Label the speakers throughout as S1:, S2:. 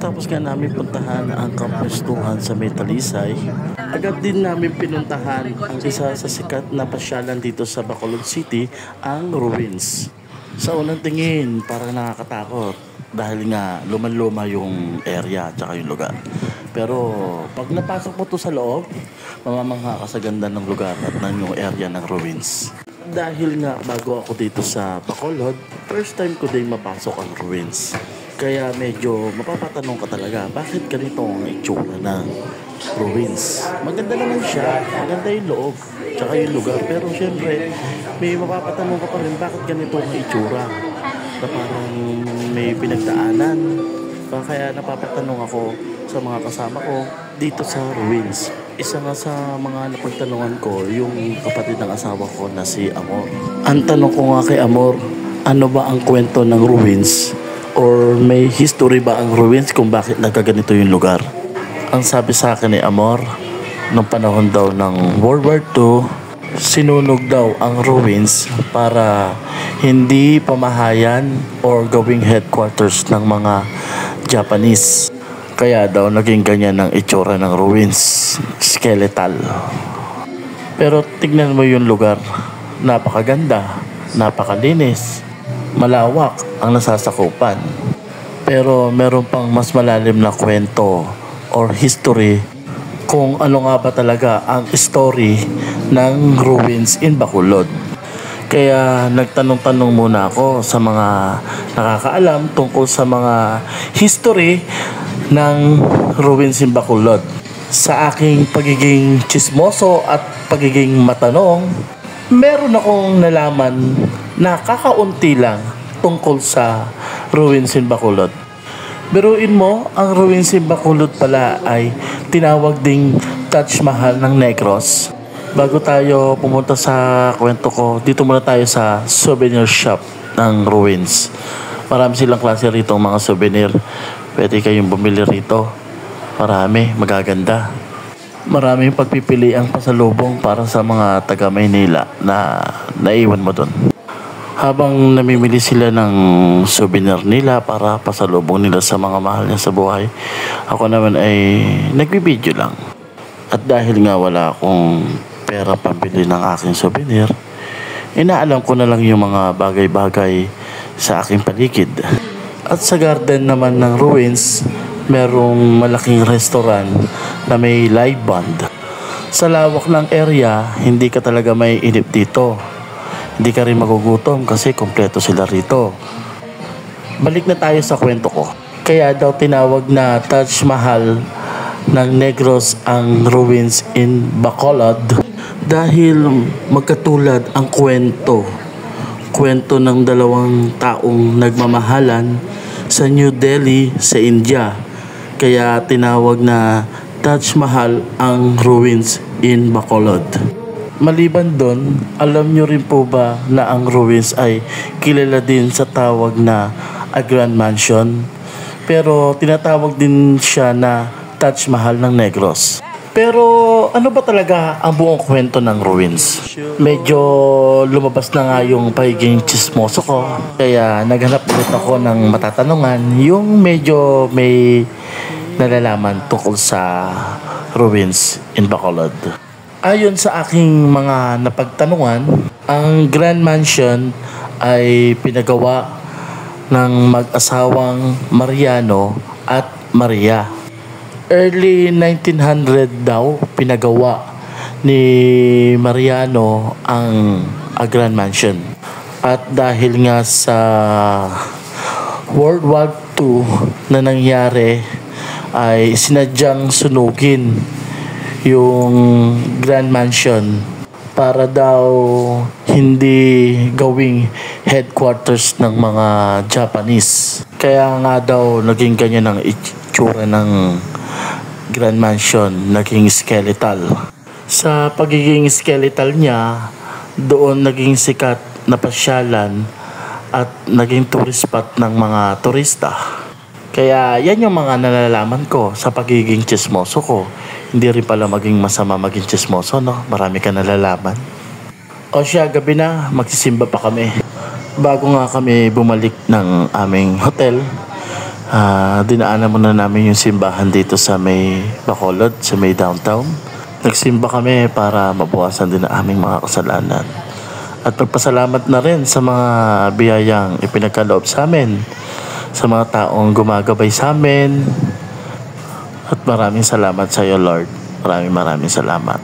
S1: Pagkatapos nga namin puntahan ang kampustuhan sa May Talisay, agad din namin pinuntahan ang isa sa sikat na pasyalan dito sa Bacolod City, ang ruins. Sa unang tingin, parang nakakatakot dahil nga luman-luma yung area at yung lugar. Pero pag napasok mo to sa loob, mamamangha ka sa ganda ng lugar at ng yung area ng ruins. Dahil nga bago ako dito sa Bacolod, first time ko din mapasok ang ruins. Kaya medyo mapapatanong ka talaga, bakit ganito ang itsura ng ruins? Maganda naman siya, maganda yung loob, tsaka yung lugar. Pero syempre, may mapapatanong ka pa rin, bakit ganito ang itsura? Na parang may pinagdaanan. Kaya napapatanong ako sa mga kasama ko dito sa ruins. Isa nga sa mga napagtanungan ko, yung kapatid ng asawa ko na si Amor. Ang tanong ko nga kay Amor, ano ba ang kwento ng ruins? Or may history ba ang ruins kung bakit nagkaganito yung lugar? Ang sabi sa akin ni Amor, nung panahon daw ng World War II, sinunog daw ang ruins para hindi pamahayan or gawing headquarters ng mga Japanese. Kaya daw naging ganyan ang itsura ng ruins, skeletal. Pero tignan mo yung lugar, napakaganda, napakalinis, malawak ang nasasakupan. Pero meron pang mas malalim na kwento or history kung ano nga ba talaga ang story ng ruins in Bacolod. Kaya nagtanong-tanong muna ako sa mga nakakaalam tungkol sa mga history ng ruins in Bacolod. Sa aking pagiging chismoso at pagiging matanong, meron akong nalaman na kakaunti lang tungkol sa ruins in Bacolod. Biruin mo, ang ruins in Bacolod pala ay tinawag ding Taj Mahal ng Negros. Bago tayo pumunta sa kwento ko, dito muna tayo sa souvenir shop ng ruins. Marami silang klase rito mga souvenir. Pwede kayong bumili rito. Marami, magaganda. Maraming pagpipili ang pasalubong para sa mga taga Maynila na naiwan mo dun. Habang namimili sila ng souvenir nila para pasalubong nila sa mga mahal niya sa buhay, ako naman ay nagbibideo lang. At dahil nga wala akong pera pambili ng aking souvenir, inaalam ko na lang yung mga bagay-bagay sa aking paligid. At sa garden naman ng ruins, merong malaking restaurant na may live band. Sa lawak ng area, hindi ka talaga may inip dito. Hindi ka rin magugutom kasi kompleto sila rito. Balik na tayo sa kwento ko. Kaya daw tinawag na Taj Mahal ng Negros ang ruins in Bacolod dahil magkatulad ang kwento. Kwento ng dalawang taong nagmamahalan sa New Delhi sa India. Kaya tinawag na Taj Mahal ang ruins in Bacolod. Maliban doon, alam nyo rin po ba na ang ruins ay kilala din sa tawag na a Grand Mansion? Pero tinatawag din siya na Taj Mahal ng Negros. Pero ano ba talaga ang buong kwento ng ruins? Medyo lumabas na nga yung pagiging chismoso ko. Kaya naghanap ulit ako ng matatanungan yung medyo may nalalaman tungkol sa ruins in Bacolod. Ayon sa aking mga napagtanungan, ang Grand Mansion ay pinagawa ng mag-asawang Mariano at Maria. Early 1900 daw pinagawa ni Mariano ang Grand Mansion. At dahil nga sa World War II na nangyari, ay sinadyang sunugin yung Grand Mansion para daw hindi gawing headquarters ng mga Japanese. Kaya nga daw naging ganyan ang itsura ng Grand Mansion, naging skeletal. Sa pagiging skeletal niya, doon naging sikat na pasyalan at naging tourist spot ng mga turista. Kaya yan yung mga nalalaman ko sa pagiging chismoso ko. Hindi rin pala maging masama maging chismoso, no? Marami ka nalalaman. O siya, gabi na, magsisimba pa kami. Bago nga kami bumalik ng aming hotel, Dinaanan muna namin yung simbahan dito sa may Bacolod, sa may downtown. Nagsimba kami para mabawasan din ang aming mga kasalanan. At pagpasalamat na rin sa mga biyayang ipinagkaloob sa amin, sa mga taong gumagabay sa amin. At maraming salamat sa iyo, Lord. Maraming salamat.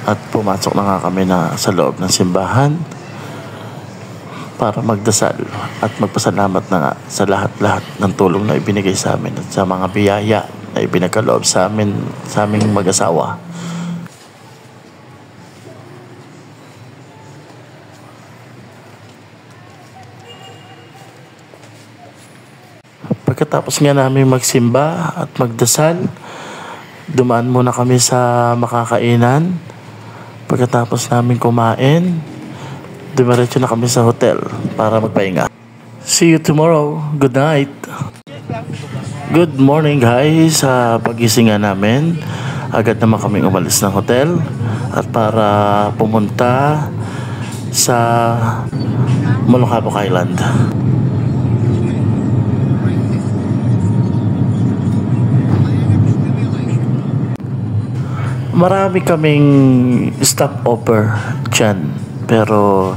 S1: At pumasok na nga kami sa loob ng simbahan para magdasal at magpasalamat na nga sa lahat-lahat ng tulong na ibinigay sa amin at sa mga biyaya na ibinagkaloob sa amin, sa aming mag-asawa. Pagkatapos nga namin magsimba at magdasal, dumaan muna kami sa makakainan. Pagkatapos namin kumain, dumiretso na kami sa hotel para magpahinga. See you tomorrow. Good night. Good morning guys. Sa pagising nga namin, agad naman kaming umalis ng hotel at para pumunta sa Molocabok Island. Marami kaming stopover dyan, pero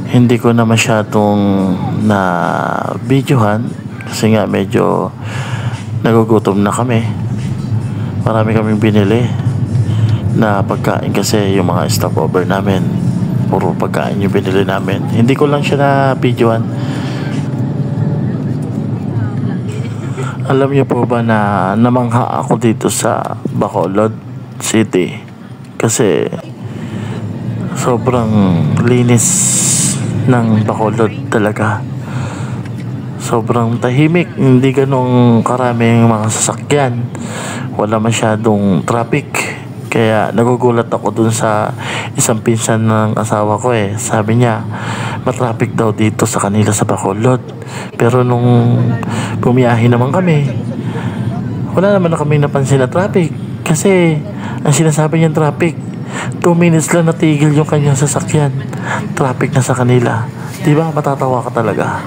S1: hindi ko na masyadong na videohan kasi nga medyo nagugutom na kami. Marami kaming binili na pagkain kasi yung mga stopover namin, puro pagkain yung binili namin. Hindi ko lang siya na videohan. Alam niyo po ba na namangha ako dito sa Bacolod City kasi sobrang linis ng Bacolod talaga. Sobrang tahimik, hindi ganong karaming mga sasakyan, wala masyadong traffic. Kaya nagugulat ako dun sa isang pinsan ng asawa ko sabi niya matraffic daw dito sa kanila sa Bacolod, pero nung bumiyahe naman kami, wala naman na kami napansin na traffic. Kasi ang sinasabi niyang traffic, 2 minutes lang natigil yung kanyang sasakyan, traffic na sa kanila. Diba matatawa ka talaga.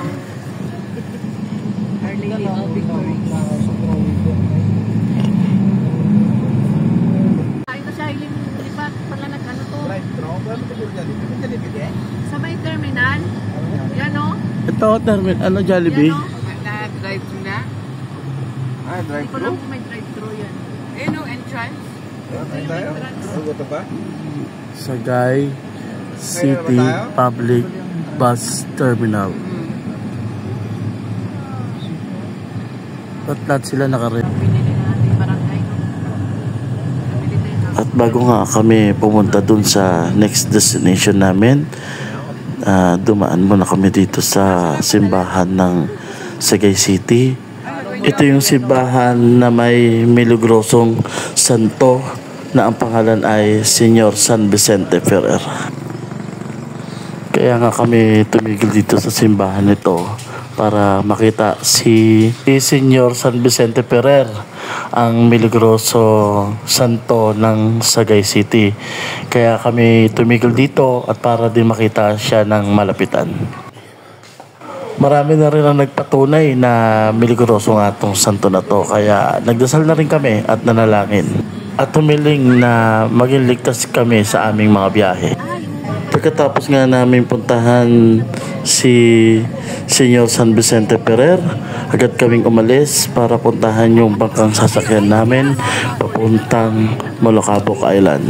S2: Sa may terminal? Yan o?
S1: Ito terminal, Jollibee?
S2: Yan o? Drive-thru na? Hindi ko lang kung may drive-thru yan. Ayun o, entrance.
S1: Sagay City Public Bus Terminal. Ba't lahat sila nakarin? At bago nga kami pumunta dun sa next destination namin, dumaan muna kami dito sa simbahan ng Sagay City. Ito yung simbahan na may milagrosong santo na ang pangalan ay Señor San Vicente Ferrer. Kaya nga kami tumigil dito sa simbahan nito para makita si Señor San Vicente Ferrer, ang milagroso santo ng Sagay City. Kaya kami tumigil dito at para din makita siya ng malapitan. Marami na rin ang nagpatunay na milagroso nga itong santo na to, kaya nagdasal na rin kami at nanalangin at humiling na maging ligtas kami sa aming mga biyahe. Pagkatapos nga namin puntahan si Señor San Vicente Ferrer, agad kaming umalis para puntahan yung bangkang sasakyan namin papuntang Molocabok Island.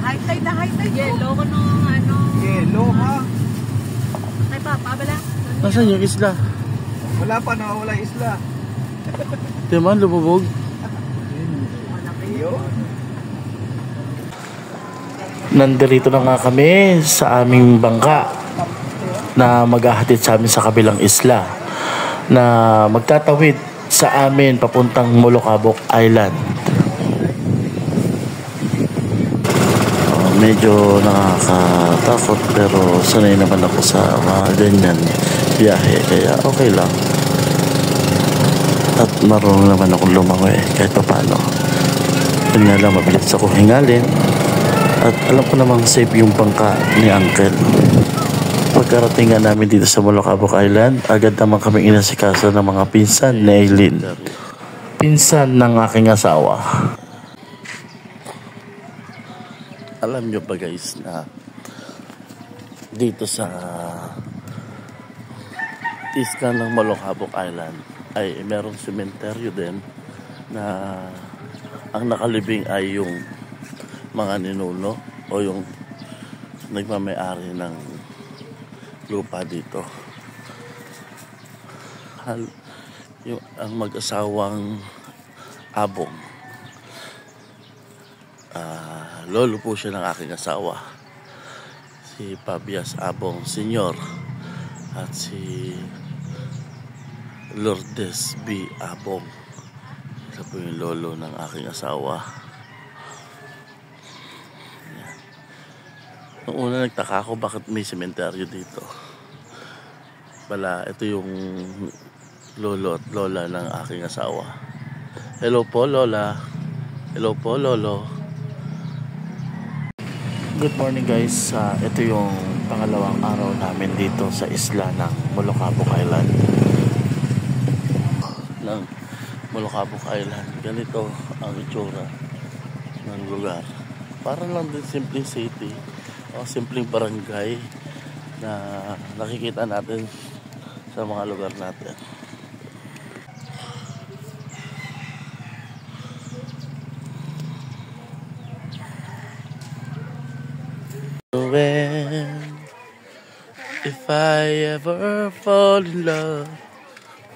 S2: High-tide na high-tide. Yellow ko nung ano.
S3: Yellow ha?
S2: Ay pabala.
S1: Nasaan yung isla?
S3: Wala pa, nawawala yung isla.
S1: Diba, lumubog? Nandito na nga kami sa aming bangka na maghahatid sa amin sa kabilang isla na magtatawid sa amin papuntang Molocabok Island. Medyo nakakatakot pero sanay naman ako sa mga ganyan biyahe, kaya okay lang. At marunong naman akong lumangoy kahit pa paano. Yun nga lang, mabilis ako hingalin. At alam ko namang safe yung bangka ni Uncle. Pagkarating nga namin dito sa Molocabok Island, agad naman kami inasikaso ng mga pinsan ni Aileen. Pinsan ng aking asawa. Alam nyo ba guys na dito sa isla ng Molocabok Island ay merong sementeryo din na ang nakalibing ay yung mga ninuno o yung nagmamayari ng lupa dito. Ang mag-asawang Abong, lolo po siya ng aking asawa, si Pabias Abong Senior at si Lourdes B. Abong. Isa po yung lolo ng aking asawa. Noong una nagtaka ako bakit may sementeryo dito. Bala, ito yung lolo at lola ng aking asawa. Hello po lola. Hello po lolo. Good morning guys. Ito yung pangalawang araw namin dito sa isla ng Molocabok Island. Ng Molocabok Island. Ganito ang itsura ng lugar. Para lang din simple city o simpleng barangay na nakikita natin sa mga lugar natin. When if I ever fall in love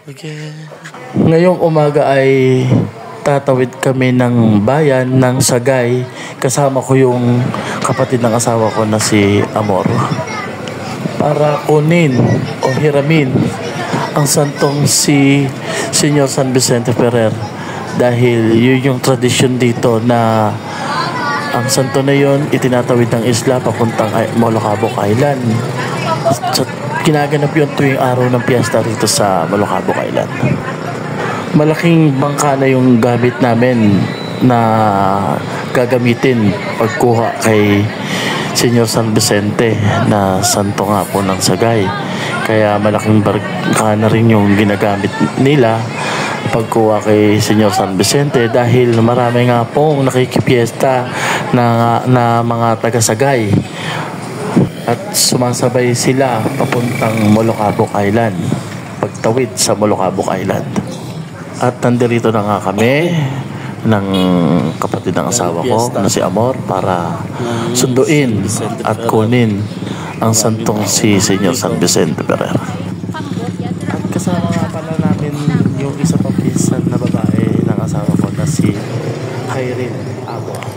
S1: again. Ngayong umaga ay tatawid kami ng bayan ng Sagay. Kasama ko yung kapatid ng asawa ko na si Amor para kunin o hiramin ang santong si Senyor San Vicente Ferrer, dahil yun yung tradisyon dito na ang santo na yon itinatawid ng isla papuntang Molocabok Island. So, ginaganap yun tuwing araw ng piyesta rito sa Molocabok Island. Malaking bangka na yung gamit namin na gagamitin pagkuha kay Senyor San Vicente na santo nga po ng Sagay. Kaya malaking bangka na rin yung ginagamit nila pagkuha kay Senyor San Vicente, dahil marami nga pong nakikipiesta na mga taga-Sagay at sumasabay sila papuntang Molocabok Island pagtawid sa Molocabok Island. At nandito na nga kami ng kapatid ng asawa ko na si Amor para sunduin at kunin ang santong si Senyor San Vicente Ferrer. At kasama nga pala namin yung isa pang pinsan na babae ng asawa ko na si Kyrene Abong.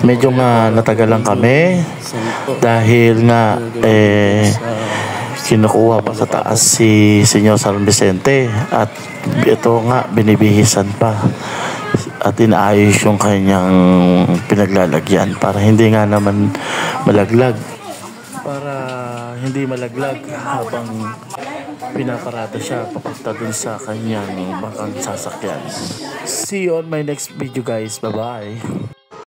S1: Medyo nga natagalan kami dahil nga kinukuha pa sa taas si Senyor San Vicente at ito nga binibihisan pa at inaayos yung kanyang pinaglalagyan para hindi nga naman malaglag, habang pinaparada siya papunta dun sa kanyang bangkang sasakyan. See you on my next video guys. Bye bye.